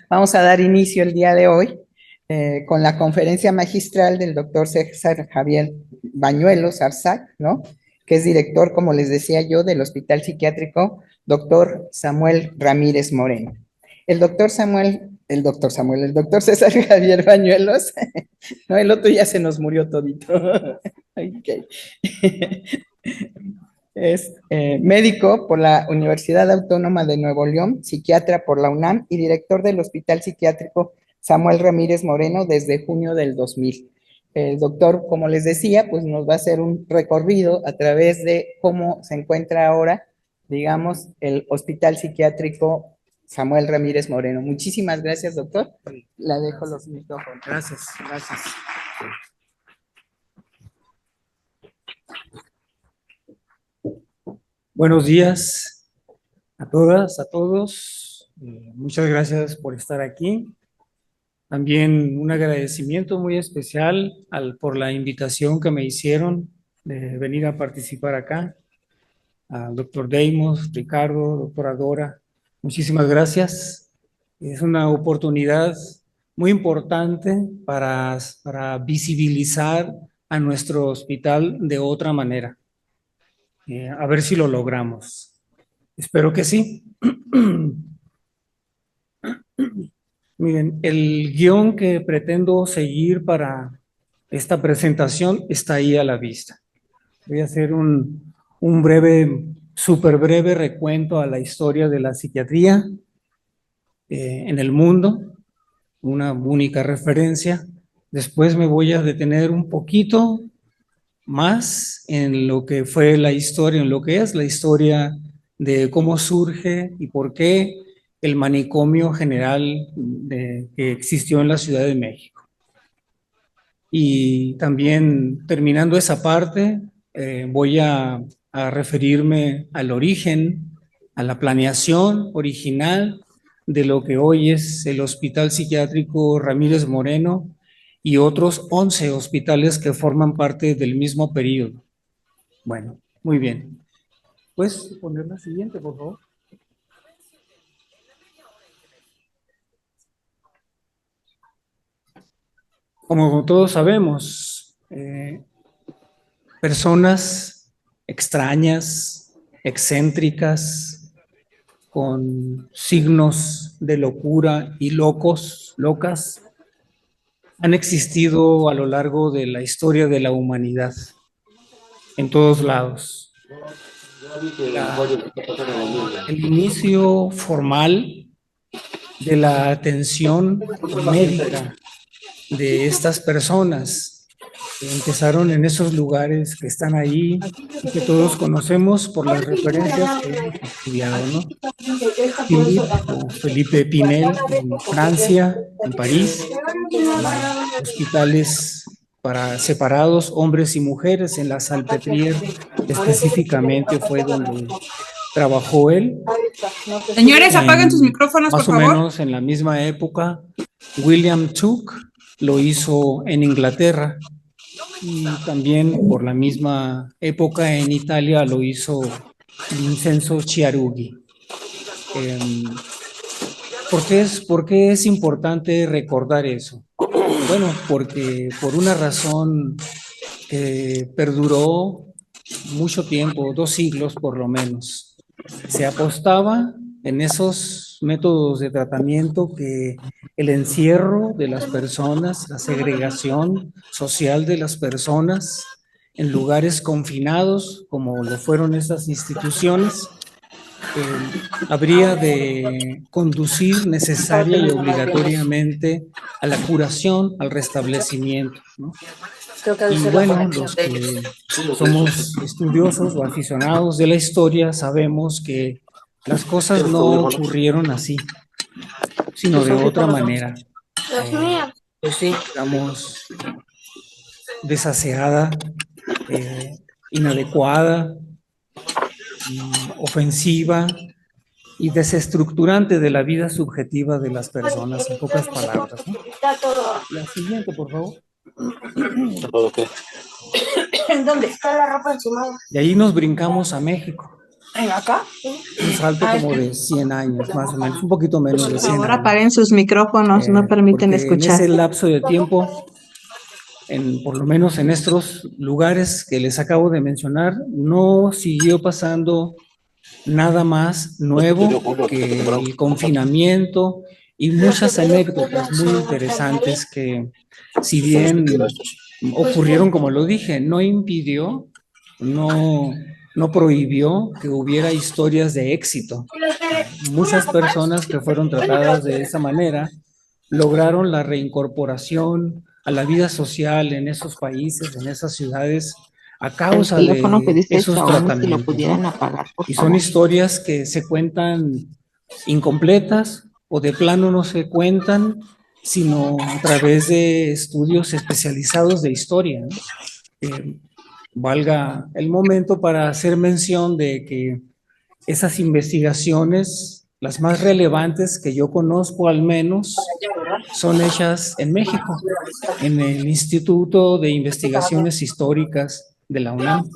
vamos a dar inicio el día de hoy con la conferencia magistral del doctor César Javier Bañuelos Arzac, ¿no? Que es director, como les decía yo, del Hospital Psiquiátrico doctor Samuel Ramírez Moreno. El doctor César Javier Bañuelos, no, el otro ya se nos murió todito. Okay. Es médico por la Universidad Autónoma de Nuevo León, psiquiatra por la UNAM y director del Hospital Psiquiátrico Samuel Ramírez Moreno desde junio del 2000. El doctor, como les decía, pues nos va a hacer un recorrido a través de cómo se encuentra ahora, digamos, el Hospital Psiquiátrico Samuel Ramírez Moreno. Muchísimas gracias, doctor. Le dejo los micrófonos. Gracias, gracias. Buenos días a todas, a todos. Muchas gracias por estar aquí. También un agradecimiento muy especial por la invitación que me hicieron de venir a participar acá. Al doctor Deimos, Ricardo, doctora Dora, muchísimas gracias. Es una oportunidad muy importante para visibilizar a nuestro hospital de otra manera. A ver si lo logramos. Espero que sí. Miren, el guión que pretendo seguir para esta presentación está ahí a la vista. Voy a hacer un breve, súper breve recuento a la historia de la psiquiatría en el mundo, una única referencia. Después me voy a detener un poquito más en lo que fue la historia, en lo que es la historia de cómo surge y por qué el manicomio general que existió en la Ciudad de México. Y también terminando esa parte, voy a referirme al origen, a la planeación original de lo que hoy es el Hospital Psiquiátrico Ramírez Moreno y otros 11 hospitales que forman parte del mismo periodo. Bueno, muy bien. ¿Puedes poner la siguiente, por favor? Como todos sabemos, personas extrañas, excéntricas, con signos de locura y locas, han existido a lo largo de la historia de la humanidad, en todos lados. El inicio formal de la atención médica de estas personas que empezaron en esos lugares que están ahí y que todos conocemos por las referencias que hemos estudiado, ¿no? Felipe Pinel en Francia, en París, hospitales para separados, hombres y mujeres, en la Salpêtrière específicamente fue donde trabajó él. Señores, apaguen sus micrófonos, por favor. Más o menos en la misma época, William Tuke lo hizo en Inglaterra y también por la misma época en Italia lo hizo Vincenzo Chiarughi. ¿Por qué es importante recordar eso? Bueno, porque por una razón que perduró mucho tiempo, 2 siglos por lo menos, se apostaba en esos métodos de tratamiento que el encierro de las personas, la segregación social de las personas en lugares confinados, como lo fueron estas instituciones, habría de conducir necesaria y obligatoriamente a la curación, al restablecimiento, ¿no? Y bueno, los que somos estudiosos o aficionados de la historia sabemos que las cosas no ocurrieron así, sino de otra manera, digamos, desaseada, inadecuada, ofensiva y desestructurante de la vida subjetiva de las personas, en pocas palabras, ¿no? La siguiente, por favor. ¿En dónde está la ropa encima? De ahí nos brincamos a México. acá. Un salto como de 100 años, más o menos, un poquito menos de Por 100 favor, años. apaguen sus micrófonos, no permiten Porque en escuchar. ese lapso de tiempo, por lo menos en estos lugares que les acabo de mencionar, no siguió pasando nada más nuevo que el confinamiento y muchas anécdotas muy interesantes que, si bien ocurrieron, como lo dije, no impidió, no prohibió que hubiera historias de éxito. Muchas personas que fueron tratadas de esa manera lograron la reincorporación a la vida social en esos países, en esas ciudades, a causa de esos tratamientos, ¿no? Y son historias que se cuentan incompletas o de plano no se cuentan, sino a través de estudios especializados de historia, ¿no? Valga el momento para hacer mención de que esas investigaciones, las más relevantes que yo conozco al menos, son hechas en México, en el Instituto de Investigaciones Históricas de la UNAM,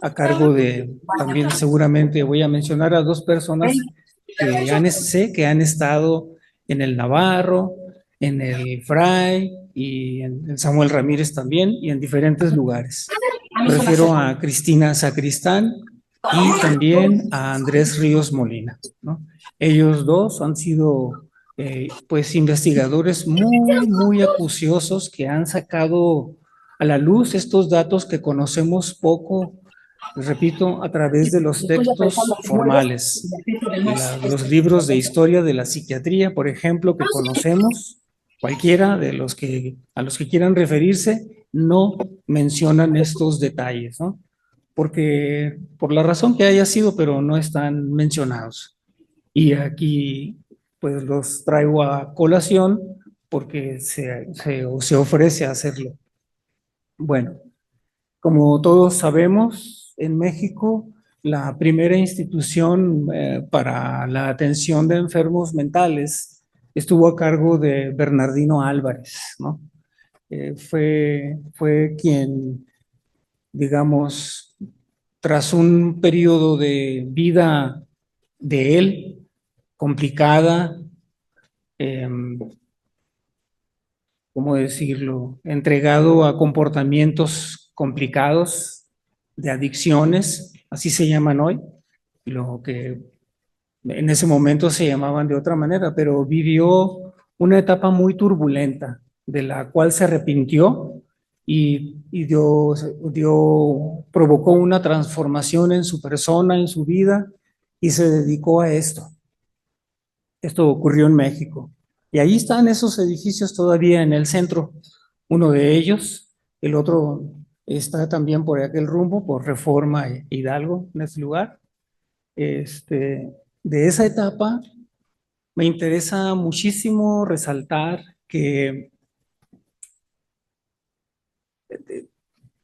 a cargo de, también seguramente voy a mencionar a dos personas sé que han estado en el Navarro, en el Fray y en el Samuel Ramírez también, y en diferentes lugares. Me refiero a Cristina Sacristán y también a Andrés Ríos Molina, ¿no? Ellos dos han sido pues investigadores muy acuciosos que han sacado a la luz estos datos que conocemos poco, repito, a través de los textos formales. Los libros de historia de la psiquiatría, por ejemplo, que conocemos, cualquiera de los que a los que quieran referirse, no mencionan estos detalles, ¿no? Porque por la razón que haya sido, pero no están mencionados. Y aquí pues los traigo a colación porque se ofrece a hacerlo. Bueno, como todos sabemos, en México la primera institución para la atención de enfermos mentales estuvo a cargo de Bernardino Álvarez, ¿no? Fue quien, digamos, tras un periodo de vida de él, complicada, eh, ¿cómo decirlo?, entregado a comportamientos complicados de adicciones, así se llaman hoy, lo que en ese momento se llamaban de otra manera, pero vivió una etapa muy turbulenta, de la cual se arrepintió y provocó una transformación en su persona, en su vida, y se dedicó a esto. Esto ocurrió en México. Y ahí están esos edificios todavía en el centro, uno de ellos, el otro está también por aquel rumbo, por Reforma e Hidalgo, en ese lugar. De esa etapa me interesa muchísimo resaltar que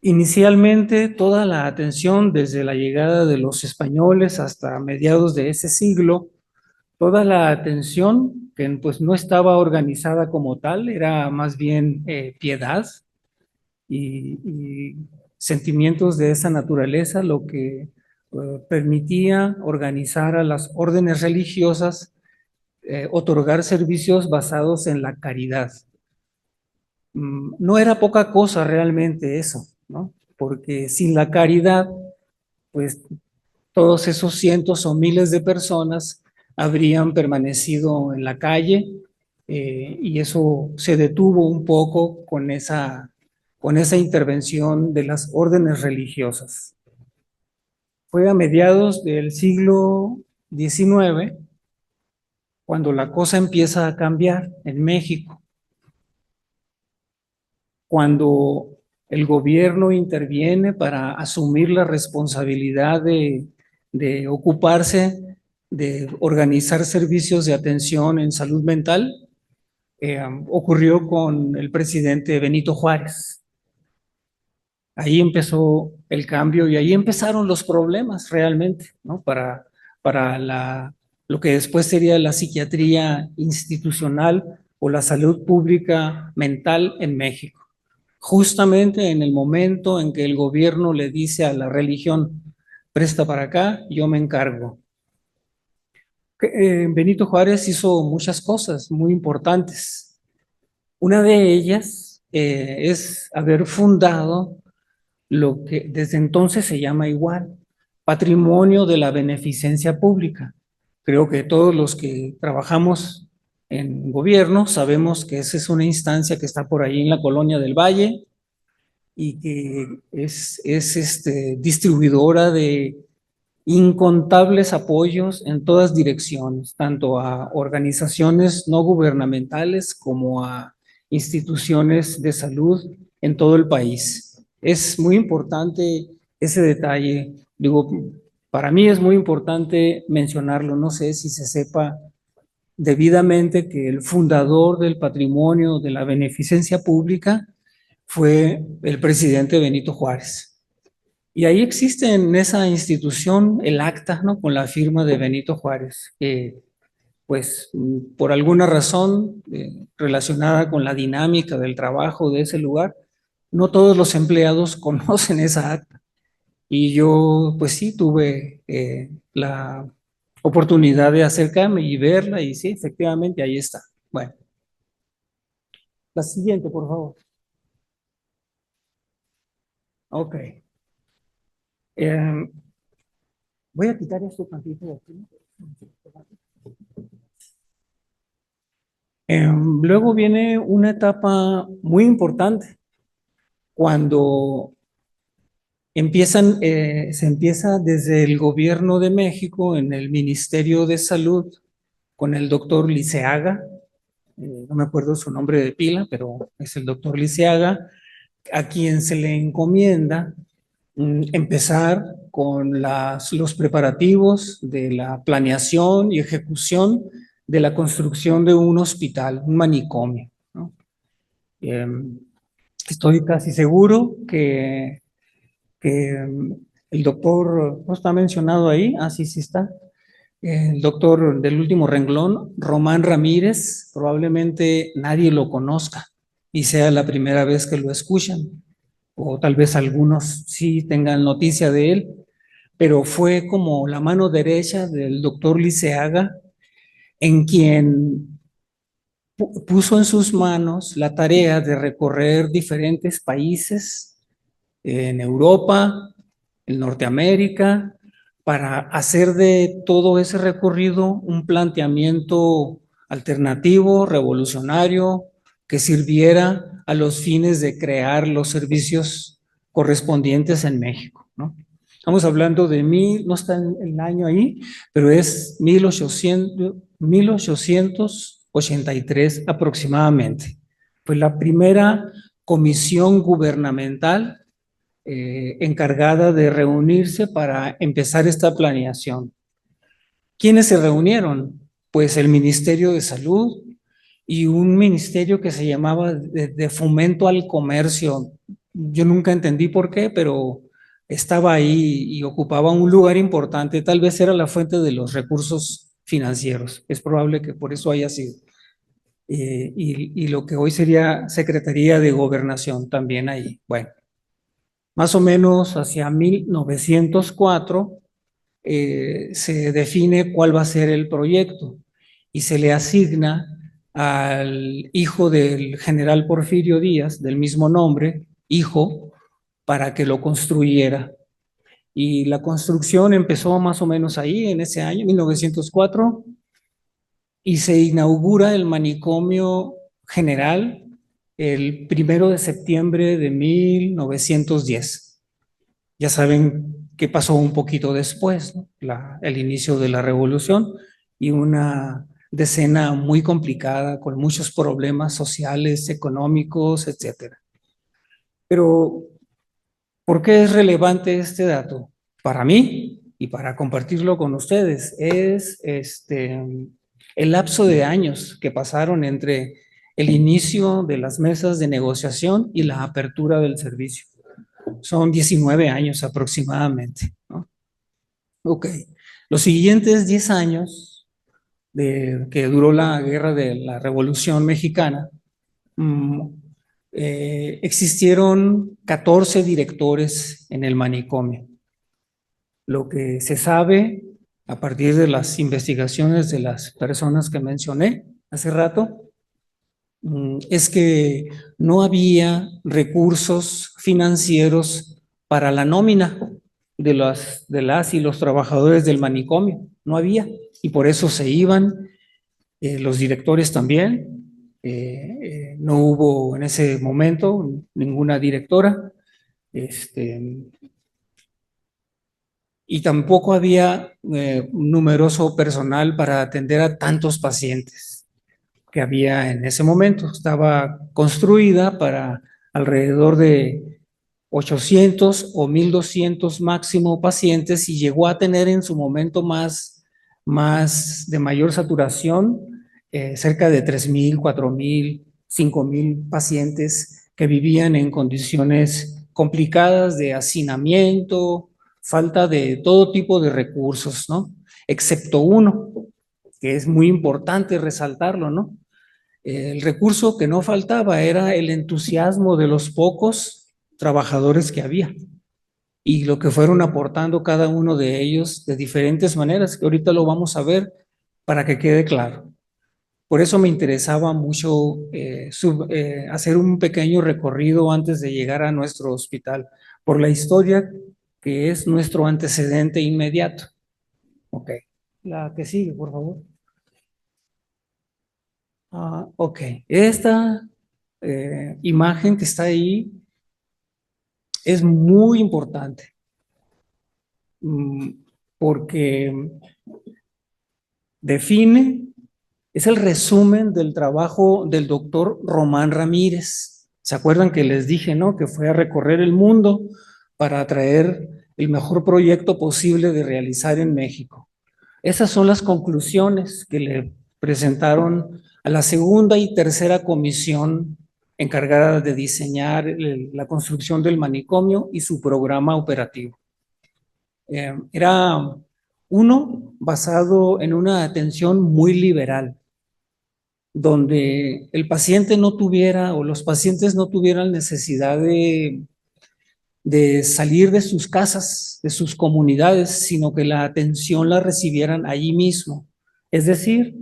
inicialmente toda la atención desde la llegada de los españoles hasta mediados de ese siglo, toda la atención que pues no estaba organizada como tal, era más bien piedad y sentimientos de esa naturaleza, lo que permitía organizar a las órdenes religiosas, otorgar servicios basados en la caridad. No era poca cosa realmente eso, ¿no? Porque sin la caridad, pues todos esos cientos o miles de personas habrían permanecido en la calle y eso se detuvo un poco con esa intervención de las órdenes religiosas. Fue a mediados del siglo XIX cuando la cosa empieza a cambiar en México, cuando el gobierno interviene para asumir la responsabilidad de ocuparse de organizar servicios de atención en salud mental, ocurrió con el presidente Benito Juárez. Ahí empezó el cambio y ahí empezaron los problemas realmente, ¿no? Para lo que después sería la psiquiatría institucional o la salud pública mental en México. Justamente en el momento en que el gobierno le dice a la religión, presta para acá, yo me encargo. Benito Juárez hizo muchas cosas muy importantes. Una de ellas es haber fundado lo que desde entonces se llama igual, Patrimonio de la Beneficencia Pública. Creo que todos los que trabajamos en gobierno sabemos que esa es una instancia que está por ahí en la Colonia del Valle y que es distribuidora de incontables apoyos en todas direcciones, tanto a organizaciones no gubernamentales como a instituciones de salud en todo el país. Es muy importante ese detalle. Digo, para mí es muy importante mencionarlo. No sé si se sepa debidamente que el fundador del patrimonio de la beneficencia pública fue el presidente Benito Juárez. Y ahí existe en esa institución el acta, ¿no? Con la firma de Benito Juárez, que pues por alguna razón relacionada con la dinámica del trabajo de ese lugar, no todos los empleados conocen esa acta. Y yo pues sí tuve la oportunidad de acercarme y verla y sí, efectivamente ahí está. Bueno, la siguiente, por favor. Ok. Eh, voy a quitar esto tantito de aquí. Luego viene una etapa muy importante, cuando se empieza desde el gobierno de México, en el Ministerio de Salud, con el doctor Liceaga, no me acuerdo su nombre de pila, pero es el doctor Liceaga, a quien se le encomienda empezar con los preparativos de la planeación y ejecución de la construcción de un hospital, un manicomio, ¿no? Estoy casi seguro que el doctor, ¿no está mencionado ahí? Ah, sí, sí está. El doctor del último renglón, Román Ramírez, probablemente nadie lo conozca y sea la primera vez que lo escuchan, o tal vez algunos sí tengan noticia de él, pero fue como la mano derecha del doctor Liceaga, en quien puso en sus manos la tarea de recorrer diferentes países en Europa, en Norteamérica, para hacer de todo ese recorrido un planteamiento alternativo, revolucionario, que sirviera a los fines de crear los servicios correspondientes en México, ¿no? Estamos hablando de no está el año ahí, pero es 1883 aproximadamente. Fue la primera comisión gubernamental encargada de reunirse para empezar esta planeación. ¿Quiénes se reunieron? Pues el Ministerio de Salud y un ministerio que se llamaba de Fomento al Comercio. Yo nunca entendí por qué, pero estaba ahí y ocupaba un lugar importante. Tal vez era la fuente de los recursos financieros. Es probable que por eso haya sido. Y lo que hoy sería Secretaría de Gobernación también ahí. Bueno, más o menos hacia 1904 se define cuál va a ser el proyecto y se le asigna al hijo del general Porfirio Díaz, del mismo nombre, hijo, para que lo construyera. Y la construcción empezó más o menos ahí, en ese año, 1904, y se inaugura el manicomio general el 1 de septiembre de 1910. Ya saben qué pasó un poquito después, ¿no? El inicio de la revolución y una decena muy complicada con muchos problemas sociales, económicos, etcétera. Pero, ¿por qué es relevante este dato? Para mí y para compartirlo con ustedes, es el lapso de años que pasaron entre el inicio de las mesas de negociación y la apertura del servicio. Son 19 años aproximadamente, ¿no? Ok. Los siguientes 10 años que duró la guerra de la Revolución Mexicana, existieron 14 directores en el manicomio. Lo que se sabe a partir de las investigaciones de las personas que mencioné hace rato, es que no había recursos financieros para la nómina de las y los trabajadores del manicomio. No había. Y por eso se iban, los directores también. No hubo en ese momento ninguna directora. Y tampoco había numeroso personal para atender a tantos pacientes que había en ese momento. Estaba construida para alrededor de 800 o 1200 máximo pacientes y llegó a tener en su momento más de mayor saturación, cerca de 3000, 4000, 5000 pacientes que vivían en condiciones complicadas de hacinamiento, falta de todo tipo de recursos, ¿no? Excepto uno, que es muy importante resaltarlo, ¿no? El recurso que no faltaba era el entusiasmo de los pocos trabajadores que había y lo que fueron aportando cada uno de ellos de diferentes maneras, que ahorita lo vamos a ver para que quede claro. Por eso me interesaba mucho hacer un pequeño recorrido antes de llegar a nuestro hospital, por la historia que es nuestro antecedente inmediato. Ok, la que sigue, por favor. Ok, esta imagen que está ahí es muy importante porque define, es el resumen del trabajo del doctor Román Ramírez. ¿Se acuerdan que les dije, no? Que fue a recorrer el mundo para traer el mejor proyecto posible de realizar en México. Esas son las conclusiones que le presentaron a la segunda y tercera comisión encargada de diseñar la construcción del manicomio y su programa operativo. Era uno basado en una atención muy liberal, donde el paciente no tuviera o los pacientes no tuvieran necesidad de salir de sus casas, de sus comunidades, sino que la atención la recibieran allí mismo. Es decir,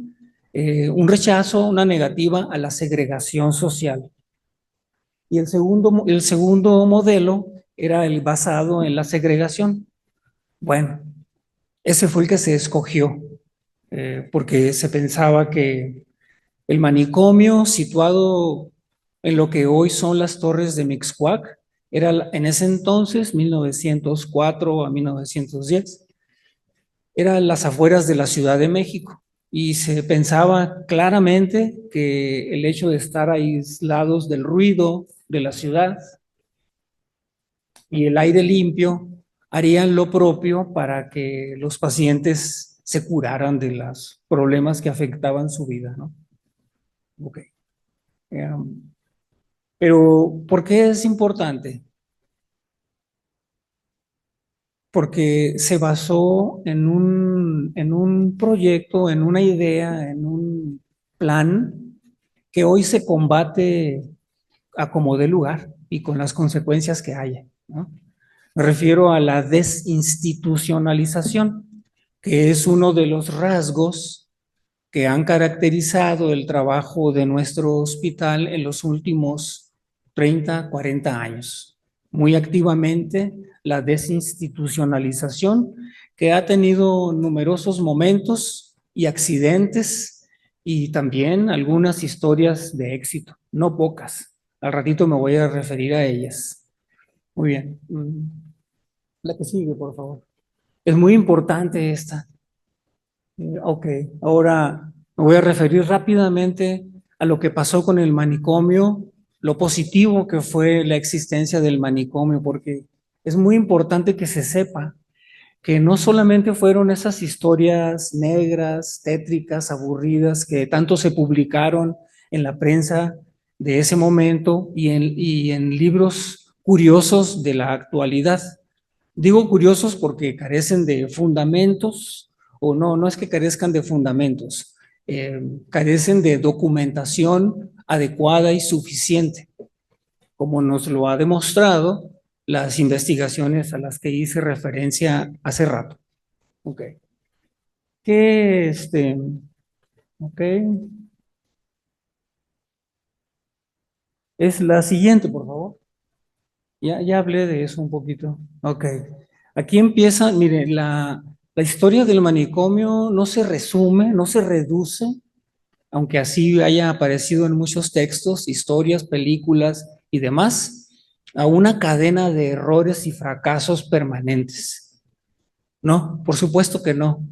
un rechazo, una negativa a la segregación social. Y el segundo modelo era el basado en la segregación. Bueno, ese fue el que se escogió, porque se pensaba que el manicomio situado en lo que hoy son las torres de Mixcoac, era en ese entonces, 1904 a 1910, eran las afueras de la Ciudad de México y se pensaba claramente que el hecho de estar aislados del ruido de la ciudad y el aire limpio harían lo propio para que los pacientes se curaran de los problemas que afectaban su vida, ¿no? Ok. Pero, ¿por qué es importante? Porque se basó en un proyecto, en una idea, en un plan que hoy se combate a como dé lugar y con las consecuencias que haya, ¿no? Me refiero a la desinstitucionalización, que es uno de los rasgos que han caracterizado el trabajo de nuestro hospital en los últimos 30, 40 años. Muy activamente la desinstitucionalización, que ha tenido numerosos momentos y accidentes y también algunas historias de éxito, no pocas. Al ratito me voy a referir a ellas. Muy bien. La que sigue, por favor. Es muy importante esta. Ok, ahora me voy a referir rápidamente a lo que pasó con el manicomio, lo positivo que fue la existencia del manicomio, porque es muy importante que se sepa que no solamente fueron esas historias negras, tétricas, aburridas, que tanto se publicaron en la prensa de ese momento y en libros curiosos de la actualidad. Digo curiosos porque carecen de fundamentos, o no es que carezcan de fundamentos, carecen de documentación adecuada y suficiente, como nos lo ha demostrado las investigaciones a las que hice referencia hace rato. Ok. Ok. Es la siguiente, por favor. Ya hablé de eso un poquito. Ok. Aquí empieza, mire, la historia del manicomio no se resume, no se reduce, aunque así haya aparecido en muchos textos, historias, películas y demás, a una cadena de errores y fracasos permanentes. No, por supuesto que no.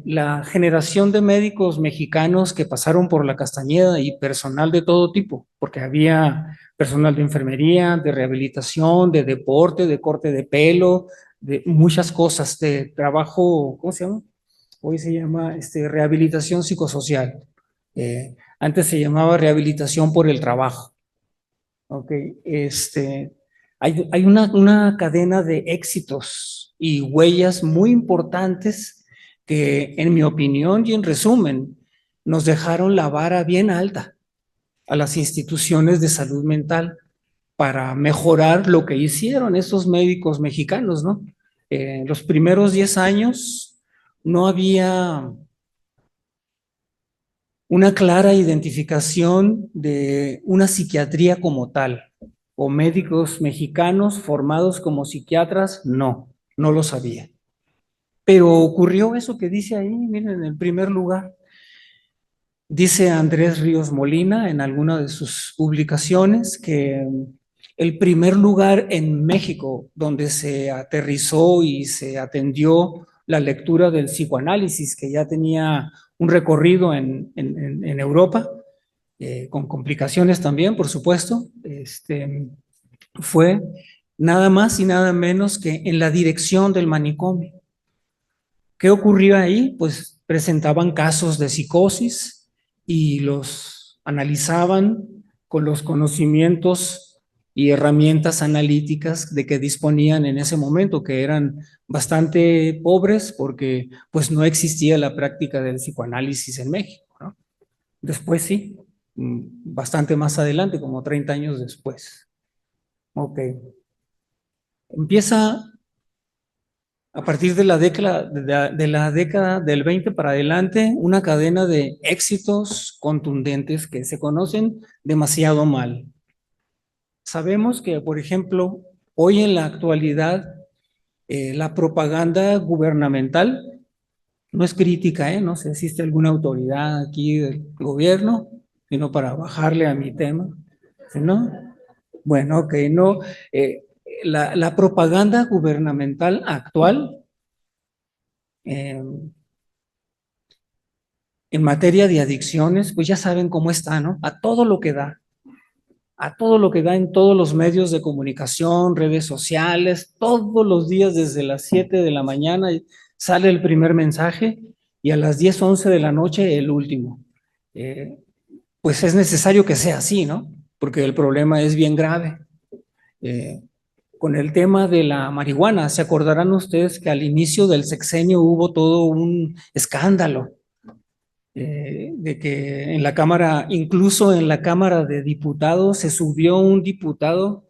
La generación de médicos mexicanos que pasaron por la Castañeda y personal de todo tipo, porque había personal de enfermería, de rehabilitación, de deporte, de corte de pelo, de muchas cosas, de trabajo, ¿cómo se llama? Hoy se llama rehabilitación psicosocial. Antes se llamaba rehabilitación por el trabajo. Ok, hay una cadena de éxitos y huellas muy importantes que, en mi opinión y en resumen, nos dejaron la vara bien alta a las instituciones de salud mental para mejorar lo que hicieron esos médicos mexicanos, ¿no? Los primeros 10 años no había una clara identificación de una psiquiatría como tal, o médicos mexicanos formados como psiquiatras, no lo sabía. Pero ocurrió eso que dice ahí, miren, en el primer lugar. Dice Andrés Ríos Molina en alguna de sus publicaciones que el primer lugar en México donde se aterrizó y se atendió la lectura del psicoanálisis, que ya tenía un recorrido en Europa, con complicaciones también, por supuesto, fue nada más y nada menos que en la dirección del manicomio. ¿Qué ocurrió ahí? Pues presentaban casos de psicosis y los analizaban con los conocimientos y herramientas analíticas de que disponían en ese momento, que eran bastante pobres porque pues no existía la práctica del psicoanálisis en México, ¿no? Después sí, bastante más adelante, como 30 años después. Ok. Empieza a partir de la década del 20 para adelante, una cadena de éxitos contundentes que se conocen demasiado mal. Sabemos que, por ejemplo, hoy en la actualidad, la propaganda gubernamental no es crítica, no sé si existe alguna autoridad aquí del gobierno, sino para bajarle a mi tema, ¿no? Bueno, ok, no. La propaganda gubernamental actual eh, en materia de adicciones, pues ya saben cómo está, ¿no? A todo lo que da, a todo lo que da en todos los medios de comunicación, redes sociales, todos los días desde las 7 de la mañana sale el primer mensaje y a las 10, 11 de la noche el último. Pues es necesario que sea así, ¿no? Porque el problema es bien grave. Con el tema de la marihuana, se acordarán ustedes que al inicio del sexenio hubo todo un escándalo de que en la Cámara, incluso en la Cámara de Diputados, se subió un diputado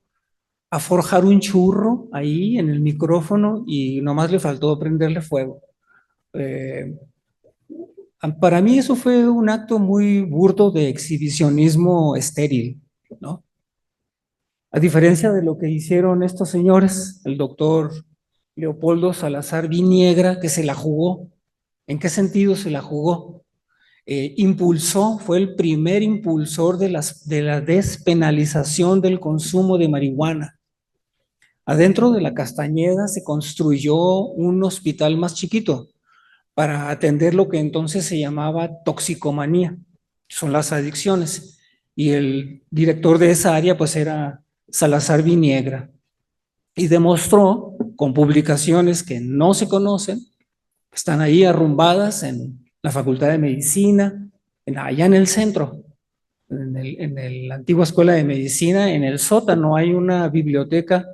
a forjar un churro ahí en el micrófono y nomás le faltó prenderle fuego. Para mí eso fue un acto muy burdo de exhibicionismo estéril, ¿no? A diferencia de lo que hicieron estos señores, el doctor Leopoldo Salazar Viniegra, que se la jugó. ¿En qué sentido se la jugó? Fue el primer impulsor de la despenalización del consumo de marihuana. Adentro de la Castañeda se construyó un hospital más chiquito para atender lo que entonces se llamaba toxicomanía, son las adicciones. Y el director de esa área pues era Salazar Viniegra. Y demostró con publicaciones que no se conocen, están ahí arrumbadas en la Facultad de Medicina, allá en el centro, en la antigua Escuela de Medicina, en el sótano hay una biblioteca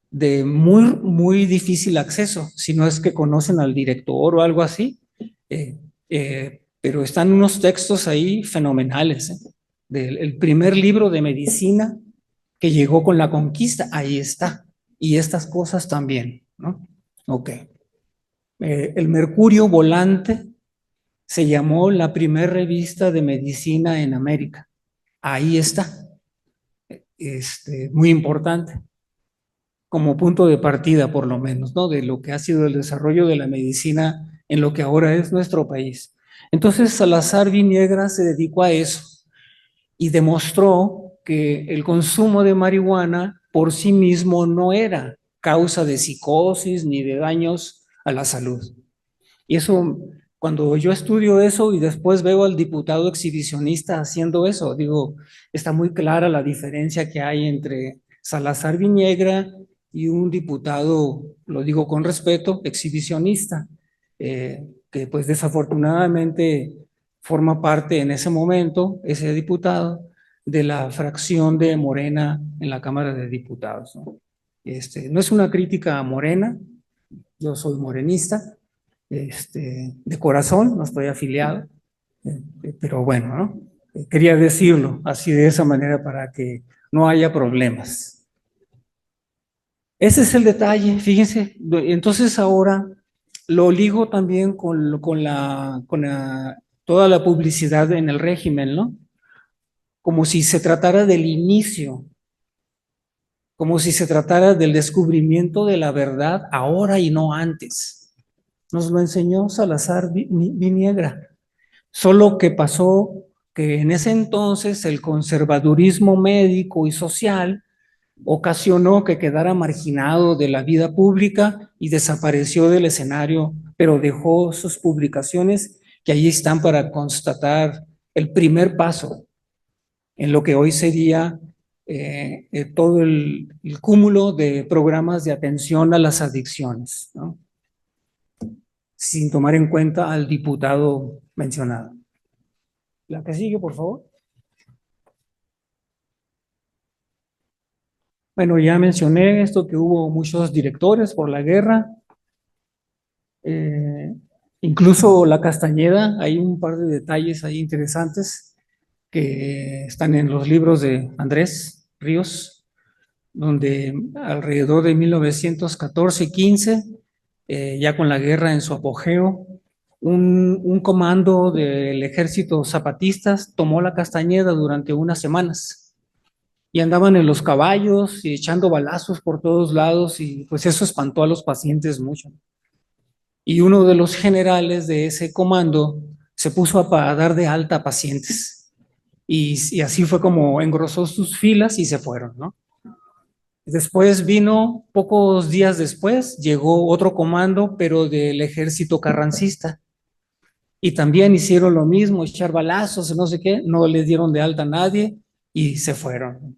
de muy difícil acceso, si no es que conocen al director o algo así, pero están unos textos ahí fenomenales, el primer libro de medicina que llegó con la conquista, ahí está. Y estas cosas también, ¿no? Ok. El Mercurio Volante se llamó la primera revista de medicina en América. Ahí está. Muy importante, como punto de partida por lo menos, ¿no? De lo que ha sido el desarrollo de la medicina en lo que ahora es nuestro país. Entonces Salazar Viniegra se dedicó a eso y demostró que el consumo de marihuana por sí mismo no era causa de psicosis ni de daños a la salud. Y eso, cuando yo estudio eso y después veo al diputado exhibicionista haciendo eso, digo, está muy clara la diferencia que hay entre Salazar Viniegra y un diputado, lo digo con respeto, exhibicionista, que pues desafortunadamente forma parte en ese momento, ese diputado, de la fracción de Morena en la Cámara de Diputados, ¿no? No es una crítica a Morena, yo soy morenista, de corazón, no estoy afiliado, pero bueno, ¿no? Quería decirlo así de esa manera para que no haya problemas. Ese es el detalle, fíjense. Entonces ahora lo ligo también con toda la publicidad en el régimen, ¿no? Como si se tratara del inicio, como si se tratara del descubrimiento de la verdad ahora y no antes. Nos lo enseñó Salazar Viniegra. Solo que pasó que en ese entonces el conservadurismo médico y social ocasionó que quedara marginado de la vida pública y desapareció del escenario, pero dejó sus publicaciones que ahí están para constatar el primer paso en lo que hoy sería todo el cúmulo de programas de atención a las adicciones, ¿no? Sin tomar en cuenta al diputado mencionado. La que sigue, por favor. Bueno, ya mencioné esto, que hubo muchos directores por la guerra. Incluso la Castañeda, hay un par de detalles ahí interesantes que están en los libros de Andrés Ríos, donde alrededor de 1914-15, ya con la guerra en su apogeo, un comando del ejército zapatistas tomó la Castañeda durante unas semanas y andaban en los caballos y echando balazos por todos lados y pues eso espantó a los pacientes mucho. Y uno de los generales de ese comando se puso a dar de alta a pacientes y así fue como engrosó sus filas y se fueron, ¿no? Después vino, pocos días después, llegó otro comando, pero del ejército carrancista. Y también hicieron lo mismo, echar balazos, no sé qué, no les dieron de alta a nadie y se fueron.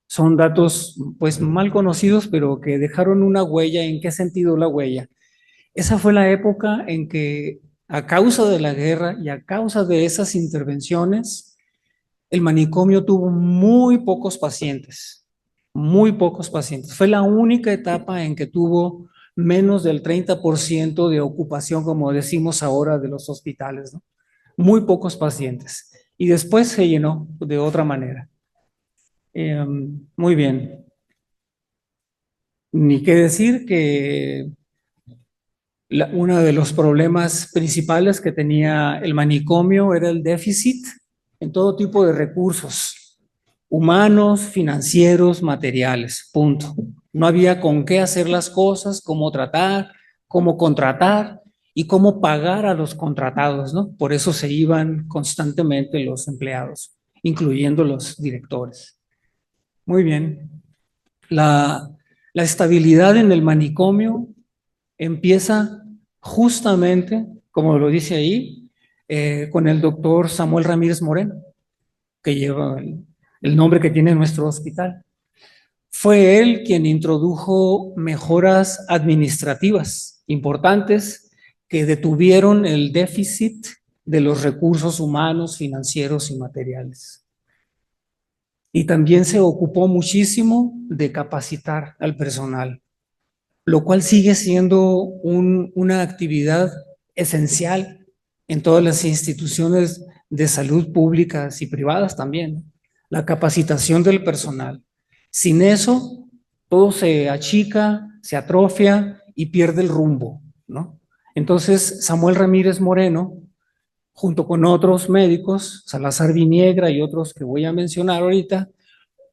Son datos pues mal conocidos, pero que dejaron una huella. ¿En qué sentido la huella? Esa fue la época en que a causa de la guerra y a causa de esas intervenciones, el manicomio tuvo muy pocos pacientes, muy pocos pacientes. Fue la única etapa en que tuvo menos del 30% de ocupación, como decimos ahora, de los hospitales, ¿no? Muy pocos pacientes. Y después se llenó de otra manera. Muy bien. Ni qué decir que uno de los problemas principales que tenía el manicomio era el déficit en todo tipo de recursos, humanos, financieros, materiales, punto. No había con qué hacer las cosas, cómo tratar, cómo contratar y cómo pagar a los contratados, ¿no? Por eso se iban constantemente los empleados, incluyendo los directores. Muy bien. La estabilidad en el manicomio empieza justamente, como lo dice ahí, con el doctor Samuel Ramírez Moreno, que lleva el nombre que tiene nuestro hospital. Fue él quien introdujo mejoras administrativas importantes que detuvieron el déficit de los recursos humanos, financieros y materiales. Y también se ocupó muchísimo de capacitar al personal, lo cual sigue siendo una actividad esencial en todas las instituciones de salud públicas y privadas también. la capacitación del personal. Sin eso, todo se achica, se atrofia y pierde el rumbo, ¿no? Entonces, Samuel Ramírez Moreno, junto con otros médicos, Salazar Viniegra y otros que voy a mencionar ahorita,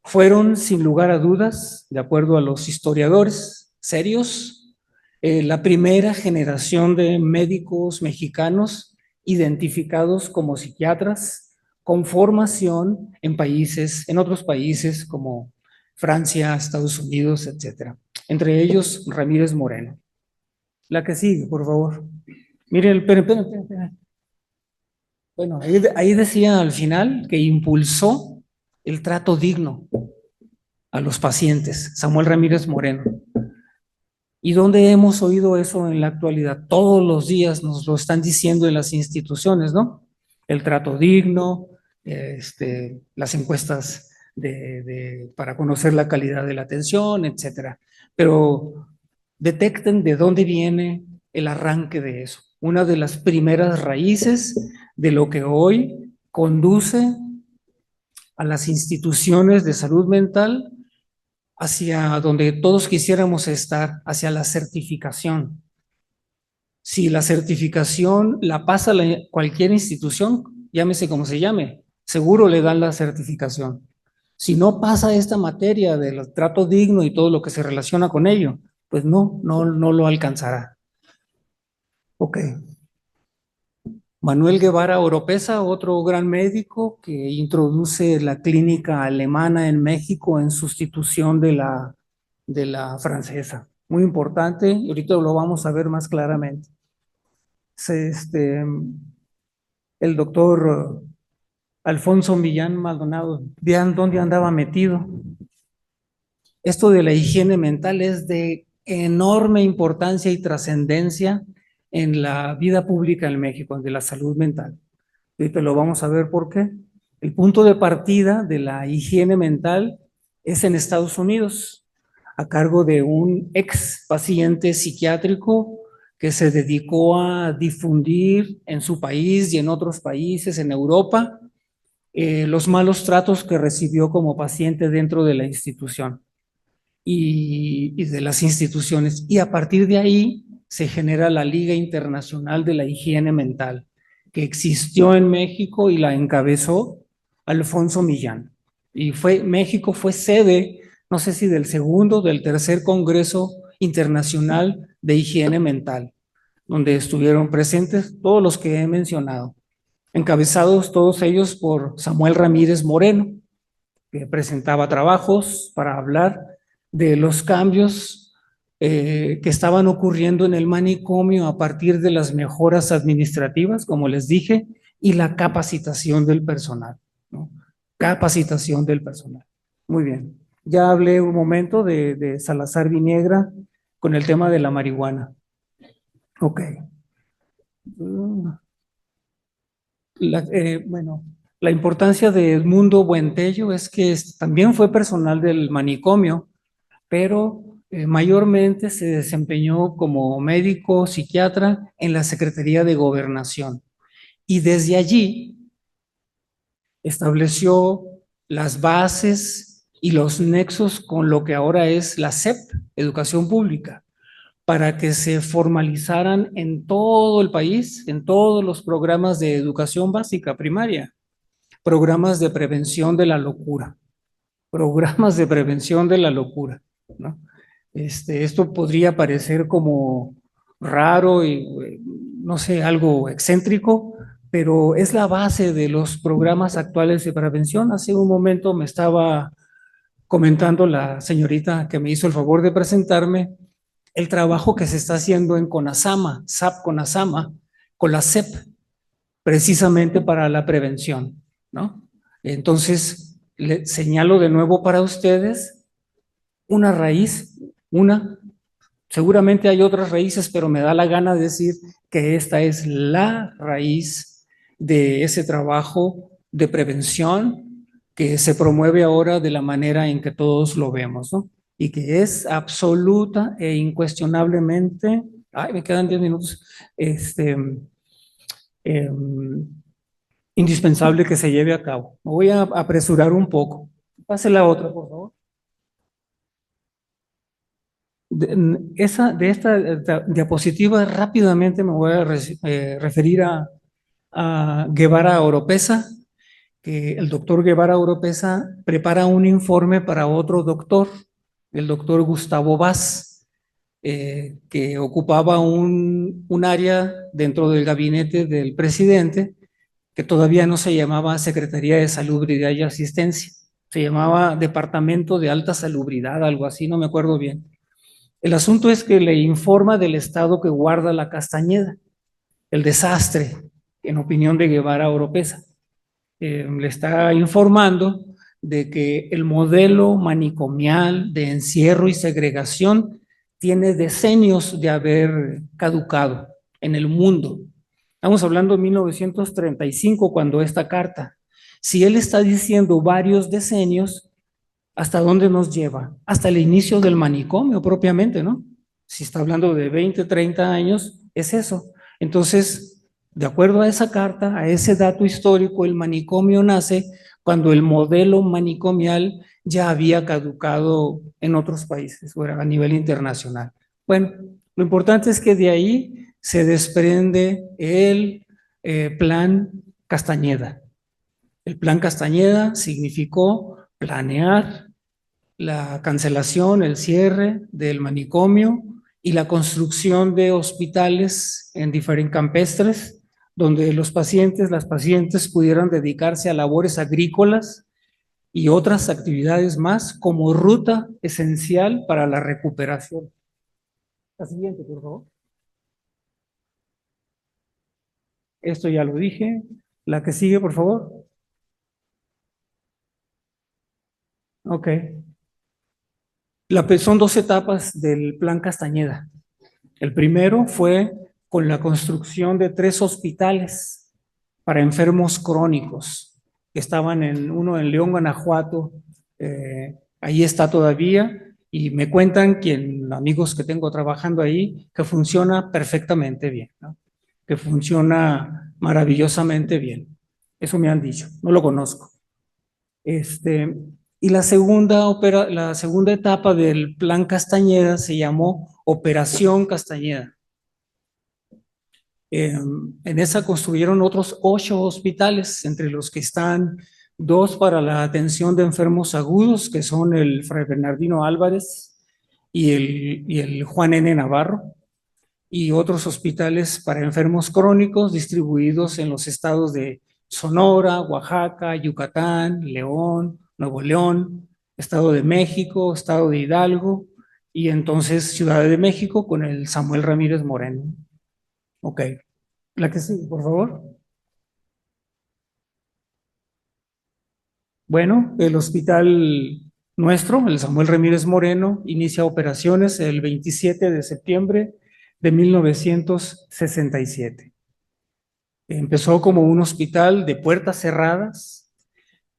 fueron, sin lugar a dudas, de acuerdo a los historiadores serios, la primera generación de médicos mexicanos identificados como psiquiatras con formación en otros países como Francia, Estados Unidos, etcétera. Entre ellos, Ramírez Moreno. La que sigue, por favor. Miren, esperen. Bueno, ahí decía al final que impulsó el trato digno a los pacientes, Samuel Ramírez Moreno. ¿Y dónde hemos oído eso en la actualidad? Todos los días nos lo están diciendo en las instituciones, ¿no? El trato digno, las encuestas para conocer la calidad de la atención, etcétera. Pero detecten de dónde viene el arranque de eso. Una de las primeras raíces de lo que hoy conduce a las instituciones de salud mental hacia donde todos quisiéramos estar, hacia la certificación. Si la certificación la pasa cualquier institución, llámese como se llame, seguro le dan la certificación. Si no pasa esta materia del trato digno y todo lo que se relaciona con ello, pues no lo alcanzará. Ok. Manuel Guevara Oropesa, otro gran médico que introduce la clínica alemana en México en sustitución de la francesa. Muy importante, y ahorita lo vamos a ver más claramente. El doctor Alfonso Millán Maldonado, vean dónde andaba metido. Esto de la higiene mental es de enorme importancia y trascendencia en la vida pública en México, de la salud mental. Ahorita lo vamos a ver por qué. El punto de partida de la higiene mental es en Estados Unidos, a cargo de un ex paciente psiquiátrico que se dedicó a difundir en su país y en otros países, en Europa, los malos tratos que recibió como paciente dentro de la institución y de las instituciones. Y a partir de ahí se genera la Liga Internacional de la Higiene Mental, que existió en México y la encabezó Alfonso Millán. Y México fue sede, no sé si del segundo o del tercer Congreso Internacional de Higiene Mental, donde estuvieron presentes todos los que he mencionado, encabezados todos ellos por Samuel Ramírez Moreno, que presentaba trabajos para hablar de los cambios que estaban ocurriendo en el manicomio a partir de las mejoras administrativas, como les dije, y la capacitación del personal, ¿no? Capacitación del personal. Muy bien. Ya hablé un momento de Salazar Viniegra con el tema de la marihuana. Ok. Bueno, la importancia de Edmundo Buentello es que también fue personal del manicomio, pero mayormente se desempeñó como médico psiquiatra en la Secretaría de Gobernación. Y desde allí estableció las bases y los nexos con lo que ahora es la SEP, Educación Pública, para que se formalizaran en todo el país, en todos los programas de educación básica primaria, programas de prevención de la locura, ¿no? Esto podría parecer como raro y, no sé, algo excéntrico, pero es la base de los programas actuales de prevención. Hace un momento me estaba comentando la señorita que me hizo el favor de presentarme el trabajo que se está haciendo en CONASAMA, SAP CONASAMA, con la SEP, precisamente para la prevención, ¿no? Entonces, le señalo de nuevo para ustedes una raíz, seguramente hay otras raíces, pero me da la gana de decir que esta es la raíz de ese trabajo de prevención que se promueve ahora de la manera en que todos lo vemos, ¿no? Y que es absoluta e incuestionablemente, me quedan 10 minutos, indispensable que se lleve a cabo. Me voy a apresurar un poco. Pase la otra, por favor. De esta diapositiva rápidamente me voy a referir a Guevara Oropesa, que el doctor Guevara Oropesa prepara un informe para otro doctor, el doctor Gustavo Vaz, que ocupaba un área dentro del gabinete del presidente, que todavía no se llamaba Secretaría de Salubridad y Asistencia, se llamaba Departamento de Alta Salubridad, algo así, no me acuerdo bien. El asunto es que le informa del estado que guarda la Castañeda, el desastre, en opinión de Guevara Oropesa. Le está informando de que el modelo manicomial de encierro y segregación tiene decenios de haber caducado en el mundo. Estamos hablando de 1935 cuando esta carta. Si él está diciendo varios decenios, ¿hasta dónde nos lleva? Hasta el inicio del manicomio propiamente, ¿no? Si está hablando de 20, 30 años, es eso. Entonces, de acuerdo a esa carta, a ese dato histórico, el manicomio nace cuando el modelo manicomial ya había caducado en otros países, o a nivel internacional. Bueno, lo importante es que de ahí se desprende el plan Castañeda. El plan Castañeda significó planear la cancelación, el cierre del manicomio y la construcción de hospitales en diferentes campestres, donde los pacientes, las pacientes pudieran dedicarse a labores agrícolas y otras actividades más como ruta esencial para la recuperación. La siguiente, por favor. Esto ya lo dije. La que sigue, por favor. Ok. Son dos etapas del plan Castañeda. El primero fue con la construcción de 3 hospitales para enfermos crónicos. Estaban uno en León, Guanajuato, ahí está todavía, y me cuentan amigos que tengo trabajando ahí, que funciona perfectamente bien, ¿no? Que funciona maravillosamente bien. Eso me han dicho, no lo conozco. Y la segunda etapa del plan Castañeda se llamó Operación Castañeda. En esa construyeron otros 8 hospitales, entre los que están 2 para la atención de enfermos agudos, que son el Fray Bernardino Álvarez y el Juan N. Navarro, y otros hospitales para enfermos crónicos distribuidos en los estados de Sonora, Oaxaca, Yucatán, León, Nuevo León, Estado de México, Estado de Hidalgo, y entonces Ciudad de México con el Samuel Ramírez Moreno. Ok. La que sigue, por favor. Bueno, el hospital nuestro, el Samuel Ramírez Moreno, inicia operaciones el 27 de septiembre de 1967. Empezó como un hospital de puertas cerradas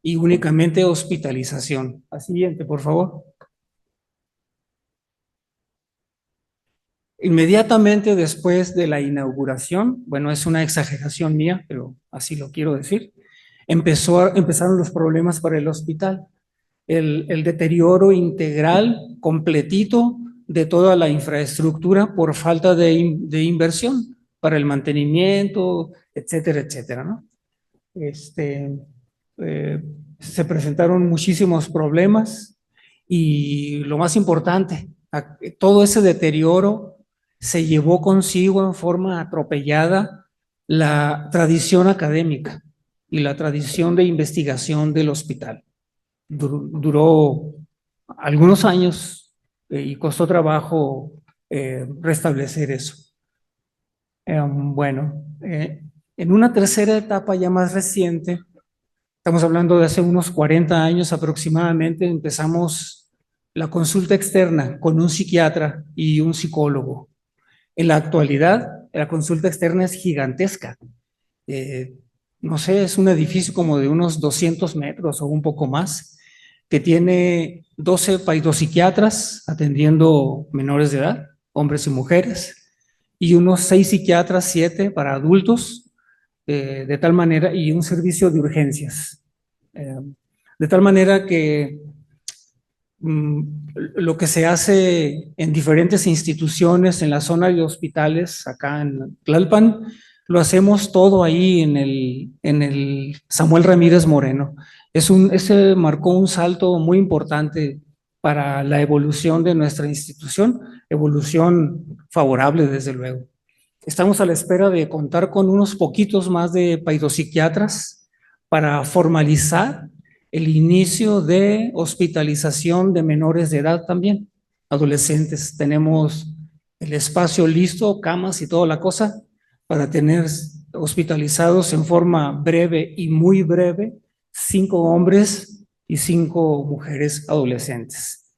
y únicamente hospitalización. La siguiente, por favor. Inmediatamente después de la inauguración, bueno, es una exageración mía, pero así lo quiero decir, empezaron los problemas para el hospital. El deterioro integral, completito, de toda la infraestructura por falta de inversión para el mantenimiento, etcétera, etcétera, ¿no? Se presentaron muchísimos problemas y lo más importante, todo ese deterioro se llevó consigo en forma atropellada la tradición académica y la tradición de investigación del hospital. Duró algunos años y costó trabajo restablecer eso. Bueno, en una tercera etapa ya más reciente, estamos hablando de hace unos 40 años aproximadamente, empezamos la consulta externa con un psiquiatra y un psicólogo. En la actualidad, la consulta externa es gigantesca. No sé, es un edificio como de unos 200 metros o un poco más, que tiene 12 psiquiatras atendiendo menores de edad, hombres y mujeres, y unos 6 psiquiatras, 7 para adultos, de tal manera, y un servicio de urgencias. De tal manera que lo que se hace en diferentes instituciones en la zona de hospitales, acá en Tlalpan, lo hacemos todo ahí en el Samuel Ramírez Moreno. Ese marcó un salto muy importante para la evolución de nuestra institución, evolución favorable desde luego. Estamos a la espera de contar con unos poquitos más de paidopsiquiatras para formalizar el inicio de hospitalización de menores de edad también, adolescentes. Tenemos el espacio listo, camas y toda la cosa para tener hospitalizados en forma breve y muy breve 5 hombres y 5 mujeres adolescentes.